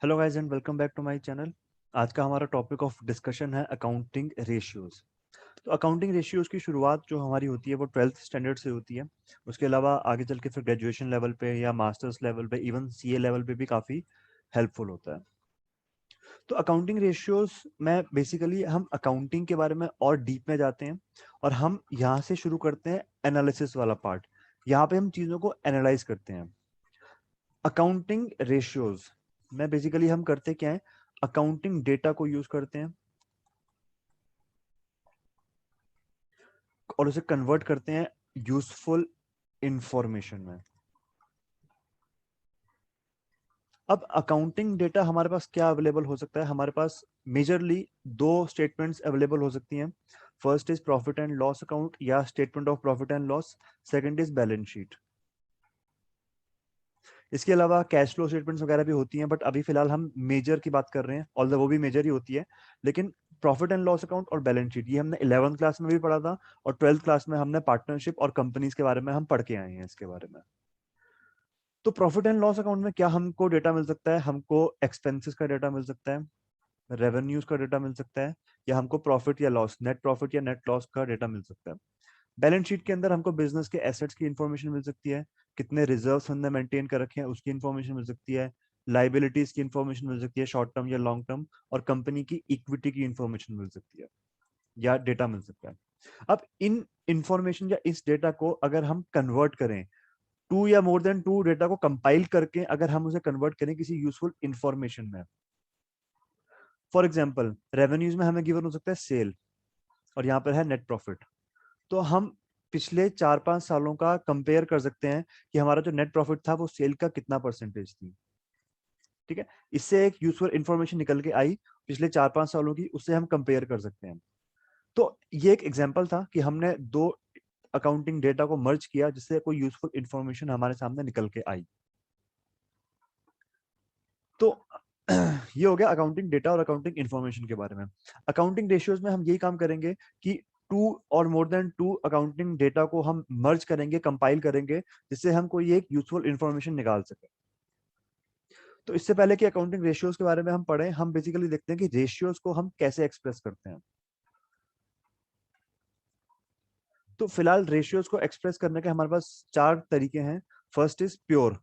Hello guys and welcome back to my channel. आज का हमारा टॉपिक ऑफ डिस्कशन है अकाउंटिंग रेशियोज। तो अकाउंटिंग रेशियोज की शुरुआत जो हमारी होती है वो 12th स्टैंडर्ड से होती है। उसके अलावा आगे चल के फिर ग्रेजुएशन लेवल पे या मास्टर्स लेवल पे इवन सीए लेवल पे भी काफ़ी हेल्पफुल होता है। तो अकाउंटिंग रेशियोज में बेसिकली हम अकाउंटिंग के बारे में और डीप में जाते हैं और हम यहाँ से शुरू करते हैं एनालिसिस वाला पार्ट। यहाँ पे हम चीज़ों को एनालाइज करते हैं। अकाउंटिंग रेशियोज में बेसिकली हम करते क्या है, अकाउंटिंग डेटा को यूज करते हैं और उसे कन्वर्ट करते हैं यूजफुल इंफॉर्मेशन में। अब अकाउंटिंग डेटा हमारे पास क्या अवेलेबल हो सकता है, हमारे पास मेजरली दो स्टेटमेंट्स अवेलेबल हो सकती हैं। First is profit and loss account या statement of profit and loss, second is balance sheet. इसके अलावा कैश फ्लो स्टेटमेंट्स वगैरह भी होती हैं, बट अभी फिलहाल हम मेजर की बात कर रहे हैं, ऑल्दो वो भी मेजर ही होती है। लेकिन प्रॉफिट एंड लॉस अकाउंट और बैलेंस शीट ये हमने 11th क्लास में भी पढ़ा था और 12th क्लास में हमने पार्टनरशिप और कंपनीज के बारे में हम पढ़ के आए हैं इसके बारे में। तो प्रॉफिट एंड लॉस अकाउंट में क्या हमको डेटा मिल सकता है, हमको एक्सपेंसेस का डेटा मिल सकता है, रेवेन्यूज का डेटा मिल सकता है, या हमको प्रॉफिट या लॉस, नेट प्रॉफिट या नेट लॉस का डेटा मिल सकता है। बैलेंस शीट के अंदर हमको बिजनेस के एसेट्स की इंफॉर्मेशन मिल सकती है, कितने रिजर्व्स हमने मेंटेन कर रखे हैं उसकी इंफॉर्मेशन मिल सकती है, लाइबिलिटीज की इंफॉर्मेशन मिल सकती है शॉर्ट टर्म या लॉन्ग टर्म, और कंपनी की इक्विटी की इंफॉर्मेशन मिल सकती है या डेटा मिल सकता है। अब इन इंफॉर्मेशन या इस डेटा को अगर हम कन्वर्ट करें, टू या मोर देन टू डेटा को कंपाइल करके अगर हम उसे कन्वर्ट करें किसी यूजफुल इंफॉर्मेशन में, फॉर एग्जाम्पल रेवेन्यूज में हमें गिवन हो सकता है सेल और यहाँ पर है नेट प्रॉफिट। तो हम पिछले 4-5 सालों का कंपेयर कर सकते हैं कि हमारा जो नेट प्रॉफिट था वो सेल का कितना परसेंटेज थी। ठीक है, इससे एक यूजफुल इंफॉर्मेशन निकल के आई पिछले 4-5 सालों की, उससे हम कंपेयर कर सकते हैं। तो ये एक एग्जांपल था कि हमने दो अकाउंटिंग डेटा को मर्ज किया जिससे कोई यूजफुल इंफॉर्मेशन हमारे सामने निकल के आई। तो ये हो गया अकाउंटिंग डेटा और अकाउंटिंग इंफॉर्मेशन के बारे में। अकाउंटिंग रेशियोज में हम यही काम करेंगे कि टू और more than two accounting data को हम मर्ज करेंगे, कंपाइल करेंगे, जिससे हम कोई एक यूजफुल इंफॉर्मेशन निकाल सके। तो इससे पहले कि अकाउंटिंग रेशियोज के बारे में हम पढ़ें, हम बेसिकली देखते हैं कि रेशियोज को हम कैसे एक्सप्रेस करते हैं। तो फिलहाल रेशियोज को एक्सप्रेस करने के हमारे पास चार तरीके हैं। First is pure.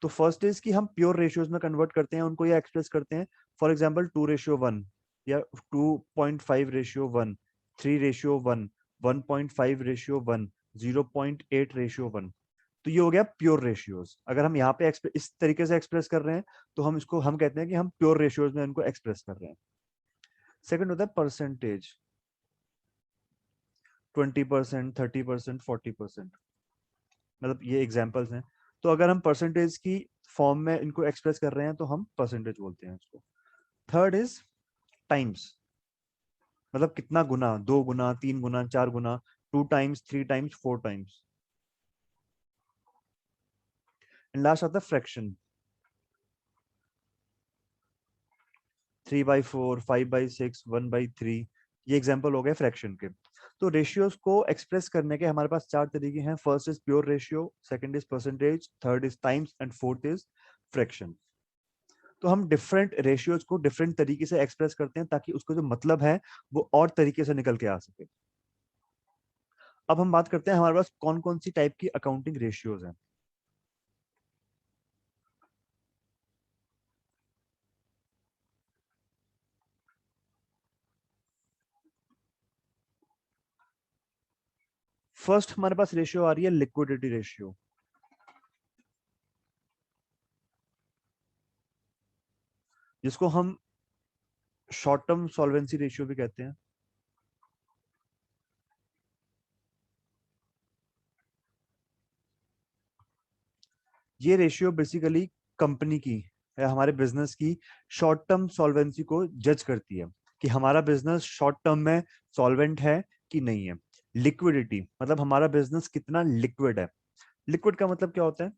तो फर्स्ट इज कि हम प्योर रेशियोज में कन्वर्ट करते हैं उनको या एक्सप्रेस करते हैं। फॉर एग्जांपल 2:1 या 2.5:1, 3:1, 1.5:1, 0.8:1। तो ये हो गया प्योर रेशियोज। अगर हम यहाँ पे इस तरीके से एक्सप्रेस कर रहे हैं तो हम कहते हैं कि हम प्योर रेशियोज में इनको एक्सप्रेस कर रहे हैं। सेकंड होता है परसेंटेज, 20%, 30%, 40%। मतलब ये एग्जाम्पल्स हैं। तो अगर हम परसेंटेज की फॉर्म में इनको एक्सप्रेस कर रहे हैं तो हम परसेंटेज बोलते हैं इसको। थर्ड इज टाइम्स, मतलब कितना गुना, 2 गुना, 3 गुना, 4 गुना, 2 times, 3 times, 4 times. And last आता है फ्रैक्शन, 3/4, 5/6, 1/3। ये एग्जाम्पल हो गए फ्रैक्शन के। तो रेशियोज को एक्सप्रेस करने के हमारे पास चार तरीके हैं। First is pure ratio, second is percentage, third is times and fourth is fraction. तो हम डिफरेंट रेशियोज को डिफरेंट तरीके से एक्सप्रेस करते हैं ताकि उसका जो मतलब है वो और तरीके से निकल के आ सके। अब हम बात करते हैं हमारे पास कौन कौन सी टाइप की अकाउंटिंग रेशियोज हैं। फर्स्ट हमारे पास रेशियो आ रही है लिक्विडिटी रेशियो, जिसको हम शॉर्ट टर्म सॉल्वेंसी रेशियो भी कहते हैं। ये रेशियो बेसिकली कंपनी की या हमारे बिजनेस की शॉर्ट टर्म सॉल्वेंसी को जज करती है कि हमारा बिजनेस शॉर्ट टर्म में सॉल्वेंट है कि नहीं है। लिक्विडिटी मतलब हमारा बिजनेस कितना लिक्विड है। लिक्विड का मतलब क्या होता है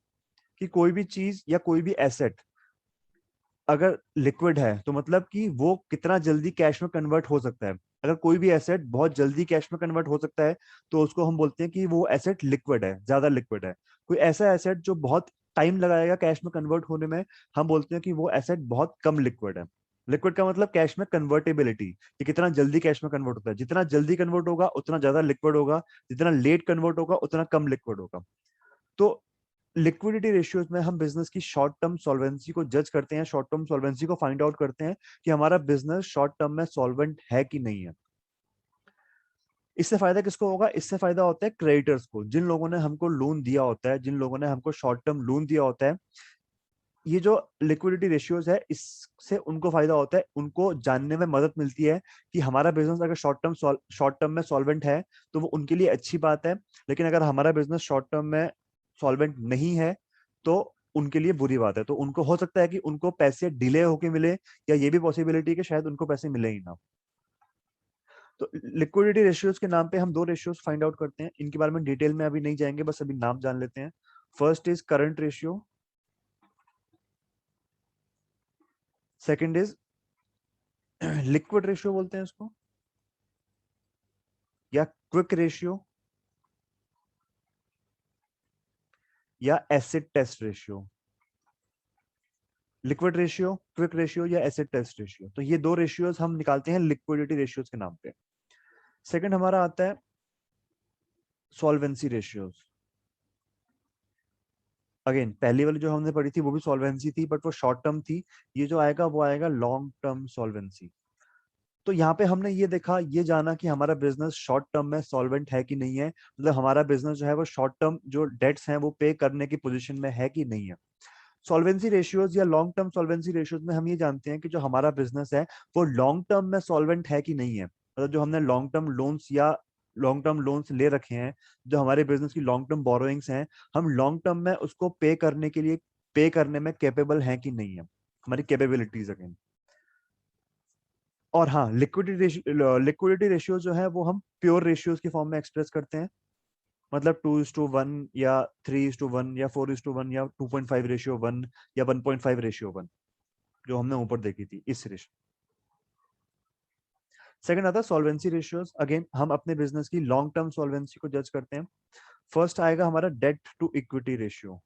कि कोई भी चीज या कोई भी एसेट अगर लिक्विड है तो मतलब कि वो कितना जल्दी कैश में कन्वर्ट हो सकता है। अगर कोई भी एसेट बहुत जल्दी कैश में कन्वर्ट हो सकता है तो उसको हम बोलते हैं कि वो एसेट लिक्विड है, ज्यादा लिक्विड है। कोई ऐसा एसेट जो बहुत टाइम लगाएगा कैश में कन्वर्ट होने में, हम बोलते हैं कि वो एसेट बहुत कम लिक्विड है। लिक्विड का मतलब कैश में कन्वर्टेबिलिटी, ये कितना जल्दी कैश में कन्वर्ट होता है, जितना जल्दी कन्वर्ट होगा उतना ज्यादा लिक्विड होगा, जितना लेट कन्वर्ट होगा उतना कम लिक्विड होगा। तो लिक्विडिटी रेशियोज में हम बिजनेस की शॉर्ट टर्म सॉल्वेंसी को जज करते हैं, शॉर्ट टर्म सॉल्वेंसी को फाइंड आउट करते हैं कि हमारा बिजनेस शॉर्ट टर्म में सॉल्वेंट है कि नहीं है। इससे फायदा किसको होगा? इससे फायदा होता है क्रेडिटर्स को, जिन लोगों ने हमको लोन दिया होता है, जिन लोगों ने हमको शॉर्ट टर्म लोन दिया होता है। ये जो लिक्विडिटी रेशियोज है, इससे उनको फायदा होता है, उनको जानने में मदद मिलती है कि हमारा बिजनेस अगर शॉर्ट टर्म में सॉल्वेंट है तो वो उनके लिए अच्छी बात है, लेकिन अगर हमारा बिजनेस शॉर्ट टर्म में सॉल्वेंट नहीं है तो उनके लिए बुरी बात है। तो उनको हो सकता है कि उनको पैसे डिले होके मिले, या ये भी पॉसिबिलिटी है कि शायद उनको पैसे मिले ही ना। तो लिक्विडिटी रेशियोज के नाम पे हम दो रेशियोज फाइंड आउट करते हैं, इनके बारे में डिटेल में अभी नहीं जाएंगे, बस अभी नाम जान लेते हैं। First is current ratio, second is liquid ratio बोलते हैं इसको, या क्विक रेशियो, या acid test ratio. Liquid ratio, quick ratio, या एसिड टेस्ट रेशियो, तो ये दो रेशियोज हम निकालते हैं लिक्विडिटी रेशियोज के नाम पे। सेकंड हमारा आता है सॉल्वेंसी रेशियोज। अगेन पहली वाली जो हमने पढ़ी थी वो भी सॉल्वेंसी थी, बट वो शॉर्ट टर्म थी। ये जो आएगा वो आएगा लॉन्ग टर्म सॉल्वेंसी। तो यहाँ पे हमने ये देखा, ये जाना कि हमारा बिजनेस शॉर्ट टर्म में सॉल्वेंट है कि नहीं है, मतलब हमारा बिजनेस जो है वो शॉर्ट टर्म जो डेट्स हैं वो पे करने की पोजीशन में है कि नहीं है। सॉल्वेंसी रेशियोज या लॉन्ग टर्म सॉल्वेंसी रेशियोज में हम ये जानते हैं कि जो हमारा बिजनेस है वो लॉन्ग टर्म में सॉल्वेंट है कि नहीं है, मतलब जो हमने लॉन्ग टर्म लोन्स या लॉन्ग टर्म लोन्स ले रखे हैं, जो हमारे बिजनेस की लॉन्ग टर्म बोरोइंग्स हैं, हम लॉन्ग टर्म में उसको पे करने के लिए, पे करने में कैपेबल हैं कि नहीं है, हमारी कैपेबिलिटीज अगेन। और हाँ, लिक्विडिटी रेशियो जो है वो हम प्योर रेशियोज की फॉर्म में एक्सप्रेस करते हैं, मतलब 2:1 या 3:1 या 4:1 या 2.5 रेशियो 1 या 1.5 रेशियो 1, जो हमने ऊपर देखी थी इस रेशियो। सेकंड आता है सॉल्वेंसी रेशियोज। अगेन हम अपने बिजनेस की लॉन्ग टर्म सॉल्वेंसी को जज करते हैं। फर्स्ट आएगा हमारा debt to equity ratio.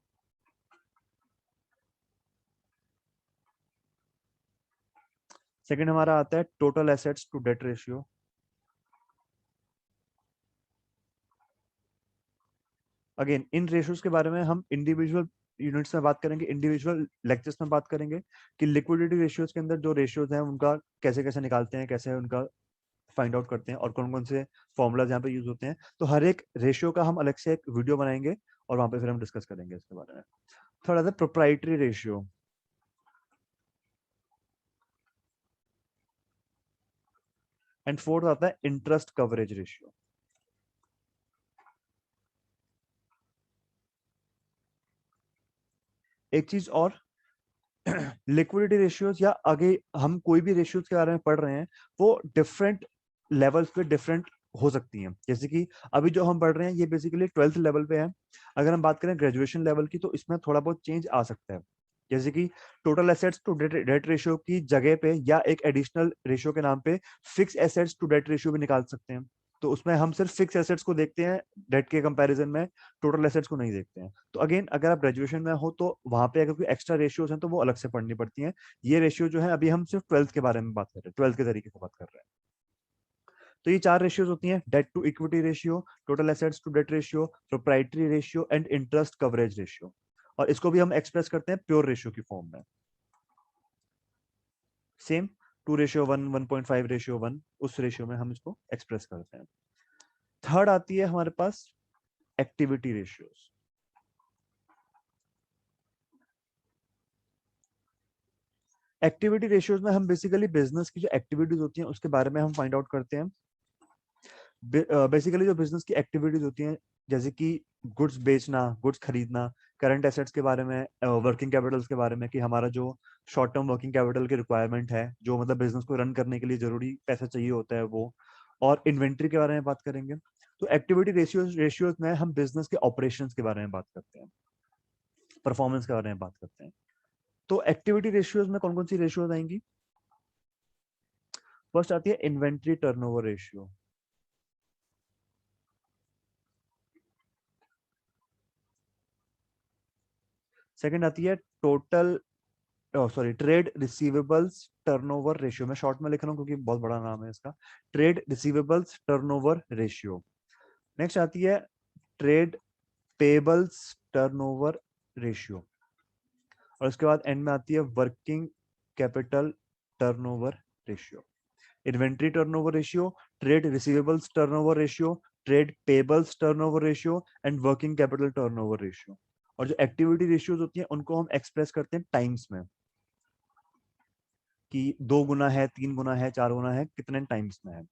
Second हमारा आता है total assets to debt ratio. Again इन रेशियोज के बारे में हम इंडिविजुअल यूनिट्स में बात करेंगे, इंडिविजुअल लेक्चर्स में बात करेंगे कि लिक्विडिटी रेशियोज के अंदर जो रेशियोज हैं उनका कैसे कैसे निकालते हैं, कैसे उनका फाइंड आउट करते हैं, और कौन कौन से फॉर्मूलाज यहाँ पे यूज होते हैं। तो हर एक रेशियो का हम अलग से एक वीडियो बनाएंगे और वहां पे फिर हम डिस्कस करेंगे इसके बारे में। थोड़ा सा प्रोप्राइटरी रेशियो, एंड फोर्थ आता है इंटरेस्ट कवरेज रेशियो। एक चीज और, लिक्विडिटी रेशियोज या आगे हम कोई भी रेशियोज के बारे में पढ़ रहे हैं, वो डिफरेंट लेवल्स पे डिफरेंट हो सकती हैं। जैसे कि अभी जो हम पढ़ रहे हैं ये बेसिकली 12th लेवल पे है। अगर हम बात करें ग्रेजुएशन लेवल की तो इसमें थोड़ा बहुत चेंज आ सकता है। जैसे कि total assets to debt ratio की जगह पे या एक एडिशनल रेशियो के नाम पे fix assets to debt ratio भी निकाल सकते हैं। तो उसमें हम सिर्फ फिक्स एसेट्स को देखते हैं डेट के कंपैरिजन में, टोटल एसेट्स को नहीं देखते हैं। तो अगेन अगर आप ग्रेजुएशन में हो तो वहां पे अगर कोई एक्स्ट्रा रेशियोज हैं तो वो अलग से पढ़नी पड़ती हैं। ये रेशियो जो है अभी हम सिर्फ 12th के बारे में बात कर रहे हैं, 12th के तरीके से बात कर रहे हैं। तो ये चार रेशियोज होती हैं, debt to equity ratio, total assets to debt ratio, proprietary ratio and interest coverage ratio. और इसको भी हम एक्सप्रेस करते हैं प्योर रेशियो की फॉर्म में। सेम 2:1, 1.5:1, उस रेशियो में हम इसको एक्सप्रेस करते हैं। थर्ड आती है हमारे पास एक्टिविटी रेशियोज। एक्टिविटी रेशियोज में हम बेसिकली बिजनेस की जो एक्टिविटीज होती हैं उसके बारे में हम फाइंड आउट करते हैं। बेसिकली जो बिजनेस की एक्टिविटीज होती हैं, जैसे कि गुड्स बेचना, गुड्स खरीदना, करंट एसेट्स के बारे में, वर्किंग कैपिटल्स के बारे में, कि हमारा जो शॉर्ट टर्म वर्किंग कैपिटल की रिक्वायरमेंट है, जो मतलब बिजनेस को रन करने के लिए जरूरी पैसा चाहिए होता है वो, और इन्वेंट्री के बारे में बात करेंगे। तो एक्टिविटी रेशियोज में हम बिजनेस के ऑपरेशंस के बारे में बात करते हैं, परफॉर्मेंस के बारे में बात करते हैं। तो एक्टिविटी रेशियोज में कौन कौन सी रेशियोज आएंगी? फर्स्ट आती है इन्वेंट्री टर्नओवर रेशियो। सेकंड आती है total sorry trade receivables turnover ratio. मैं शॉर्ट में लिख रहा हूँ क्योंकि बहुत बड़ा नाम है इसका। Trade receivables turnover ratio. Next आती है ट्रेड पेबल्स टर्नओवर रेशियो। और उसके बाद एंड में आती है working capital turnover ratio. Inventory turnover ratio, trade receivables turnover ratio, trade payables turnover ratio and working capital turnover ratio. और जो एक्टिविटी रेशियोज होती हैं उनको हम एक्सप्रेस करते हैं टाइम्स में, कि 2 गुना है, 3 गुना है, 4 गुना है, कितने टाइम्स में है।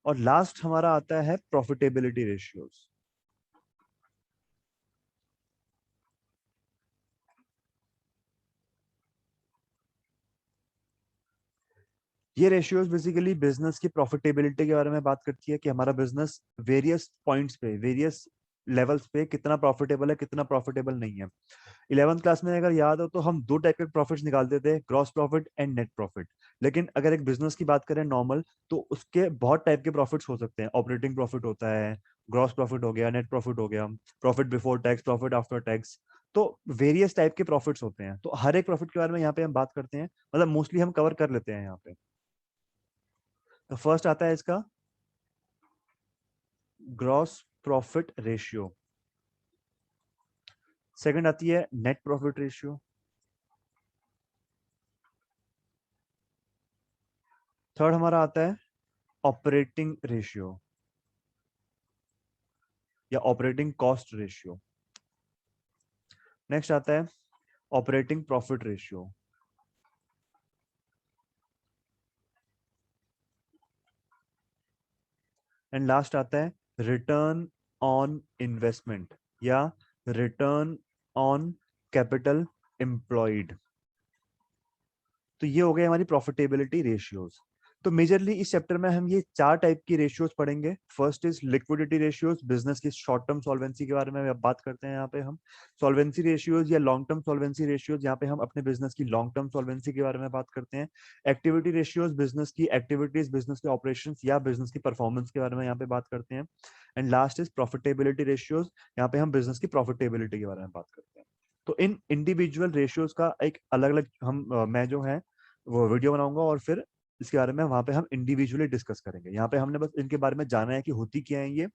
और लास्ट हमारा आता है प्रॉफिटेबिलिटी रेशियोज। ये रेशियोज बेसिकली बिजनेस की प्रॉफिटेबिलिटी के बारे में बात करती है कि हमारा बिजनेस वेरियस पॉइंट्स पे, वेरियस लेवल्स पे कितना प्रॉफिटेबल है, कितना प्रॉफिटेबल नहीं है। 11th क्लास में अगर याद हो तो हम 2 टाइप के प्रॉफिट्स निकालते थे, gross profit and net profit. लेकिन अगर एक बिजनेस की बात करें नॉर्मल, तो उसके बहुत टाइप के प्रॉफिट्स हो सकते हैं। ऑपरेटिंग प्रॉफिट होता है, ग्रॉस प्रॉफिट हो गया, नेट प्रॉफिट हो गया, profit before tax, profit after tax. तो वेरियस टाइप के प्रॉफिट्स होते हैं, तो हर एक प्रॉफिट के बारे में यहाँ पे हम बात करते हैं, मतलब मोस्टली हम कवर कर लेते हैं यहाँ पे। तो फर्स्ट आता है इसका ग्रॉस प्रॉफिट रेशियो। सेकंड आती है नेट प्रॉफिट रेशियो। थर्ड हमारा आता है ऑपरेटिंग रेशियो या ऑपरेटिंग कॉस्ट रेशियो। नेक्स्ट आता है operating profit ratio. And last आता है रिटर्न ऑन इन्वेस्टमेंट या रिटर्न ऑन कैपिटल एम्प्लॉयड। तो ये हो गए हमारी प्रॉफिटेबिलिटी रेशियोज। तो मेजरली इस चैप्टर में हम ये 4 टाइप की रेशियोज पढ़ेंगे। First is liquidity ratios, business की शॉर्ट टर्म सॉल्वेंसी के बारे में अब बात करते हैं यहाँ पे हम। सॉल्वेंसी रेशियोज या लॉन्ग टर्म सॉल्वेंसी रेशियोज, यहाँ पे हम अपने बिजनेस की लॉन्ग टर्म सॉल्वेंसी के बारे में बात करते हैं। एक्टिविटी रेशियोज, बिजनेस की एक्टिविटीज, बिजनेस के ऑपरेशंस या बिजनेस की परफॉर्मेंस के बारे में यहाँ पे बात करते हैं। And last is profitability ratios, यहाँ पे हम बिजनेस की प्रॉफिटेबिलिटी के बारे में बात करते हैं। तो इन इंडिविजुअल रेशियोज का एक अलग अलग हम मैं जो है वो वीडियो बनाऊंगा और फिर इसके बारे में वहां पे हम इंडिविजुअली डिस्कस करेंगे। यहाँ पे हमने बस इनके बारे में जाना है कि होती क्या है ये।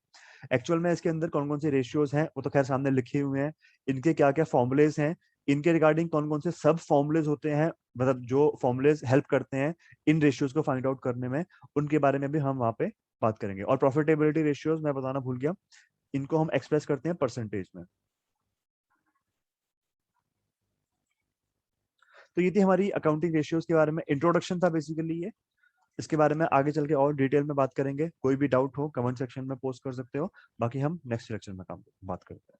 एक्चुअल में इसके अंदर कौन कौन से रेशियोज हैं वो तो खैर सामने लिखे हुए हैं। इनके क्या क्या फॉर्मुलेज हैं, इनके रिगार्डिंग कौन कौन से सब फॉर्मुलेज होते हैं, मतलब जो फॉर्मुलेज हेल्प करते हैं इन रेशियोज को फाइंड आउट करने में, उनके बारे में भी हम वहाँ पे बात करेंगे। और प्रॉफिटेबिलिटी रेशियोज मैं बताना भूल गया, इनको हम एक्सप्रेस करते हैं परसेंटेज में। तो ये थी हमारी अकाउंटिंग रेशियोज के बारे में इंट्रोडक्शन था बेसिकली ये। इसके बारे में आगे चल के और डिटेल में बात करेंगे। कोई भी डाउट हो कमेंट सेक्शन में पोस्ट कर सकते हो, बाकी हम नेक्स्ट सेक्शन में काम बात करते हैं।